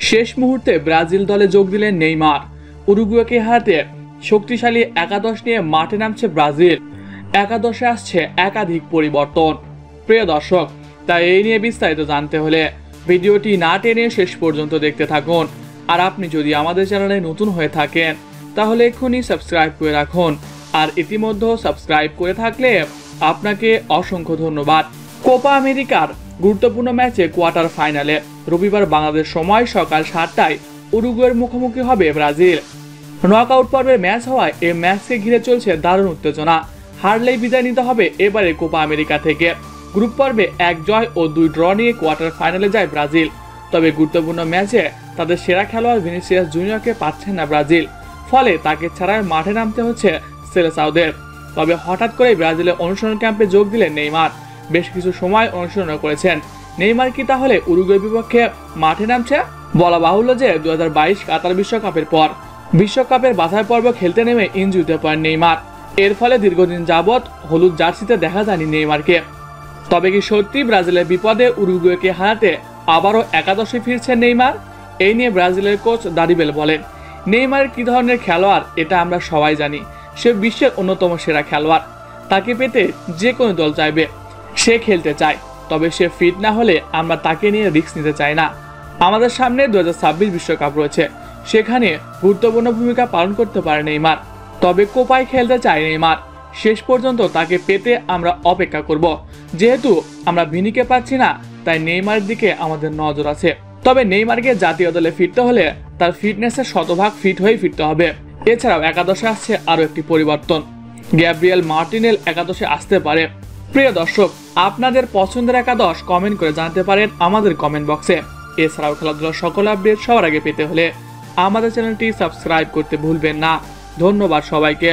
শেষ মুহূর্তে ব্রাজিল দলে যোগ দিলেন নেইমার। উরুগুয়েকে হারাতে শক্তিশালী একাদশ নিয়ে মাঠে নামছে ব্রাজিল। একাদশে আসছে একাধিক পরিবর্তন। প্রিয় দর্শক, তাই এই নিয়ে বিস্তারিত জানতে হলে ভিডিওটি না টেনে শেষ পর্যন্ত দেখতে থাকুন। আর আপনি যদি আমাদের চ্যানেলে নতুন হয়ে থাকেন তাহলে এক্ষুনি সাবস্ক্রাইব করে রাখুন। আর ইতিমধ্যে সাবস্ক্রাইব করে থাকলে আপনাকে অসংখ্য ধন্যবাদ। কোপা আমেরিকার গুরুত্বপূর্ণ ম্যাচে কোয়ার্টার ফাইনালে রবিবার বাংলাদেশ সময় সকাল 7টায় উরুগুয়ের মুখোমুখি হবে ব্রাজিল। নকআউট পর্বের ম্যাচ হওয়ায় এই ম্যাচকে ঘিরে চলছে দারুণ উত্তেজনা। হারলেই বিদায় নিতে হবে এবারে কোপা আমেরিকা থেকে। গ্রুপ পর্বে 1 জয় ও 2 ড্র নিয়ে কোয়ার্টার ফাইনালে যায় ব্রাজিল। তবে গুরুত্বপূর্ণ ম্যাচে তাদের সেরা খেলোয়াড় ভিনিসিয়াস জুনিয়রকে পাচ্ছেন না ব্রাজিল, ফলে তাকে ছাড়াই মাঠে নামতে হচ্ছে সেলেসাওদের। তবে হঠাৎ করে ব্রাজিলের অনুশীলন ক্যাম্পে যোগ দিলেন নেইমার। বেশ কিছু সময় অনুশীলন করেছেন। নেইমার কি তাহলে উরুগুয়ের বিপক্ষে মাঠে নামছে? বলা বাহুল্য যে 2022 কাতার বিশ্বকাপের পর বিশ্বকাপের বাছাই পর্ব খেলতে নেমে ইনজুরিতে পড়েন নেইমার। এর ফলে দীর্ঘদিন যাবৎ হলুদ জার্সিতে দেখা যায়নি নেইমারকে। তবে কি সত্যি ব্রাজিলের বিপদে উরুগুয়েকে হারাতে আবারও একাদশে ফিরছেন নেইমার? এই নিয়ে ব্রাজিলের কোচ দারিবেল বলেন, নেইমার কি ধরনের খেলোয়াড় এটা আমরা সবাই জানি। সে বিশ্বের অন্যতম সেরা খেলোয়াড়। তাকে পেতে যে কোনো দল চাইবে। সে খেলতে চায়, তবে সে ফিট না হলে আমরা তাকে নিয়ে রিস্ক নিতে চাই না। আমাদের সামনে 2026 বিশ্বকাপ রয়েছে, সেখানে গুরুত্বপূর্ণ ভূমিকা পালন করতে পারে নেইমার। তবে কোপায় খেলতে চায় নেইমার। শেষ পর্যন্ত তাকে পেতে আমরা অপেক্ষা করব। যেহেতু আমরা ভিনিকে পাচ্ছি না, তাই নেইমারের দিকে আমাদের নজর আছে। তবে নেইমারকে জাতীয় দলে ফিরতে হলে তার ফিটনেসের শতভাগ ফিট হয়ে ফিরতে হবে। এছাড়াও একাদশে আসছে আরও একটি পরিবর্তন। গ্যাব্রিয়েল মার্টিনেল একাদশে আসতে পারে। প্রিয় দর্শক, আপনাদের পছন্দের একাদশ কমেন্ট করে জানাতে পারেন আমাদের কমেন্ট বক্সে। এছাড়াও খেলাধুলার সকল আপডেট সবার আগে পেতে হলে আমাদের চ্যানেলটি সাবস্ক্রাইব করতে ভুলবেন না। ধন্যবাদ সবাইকে।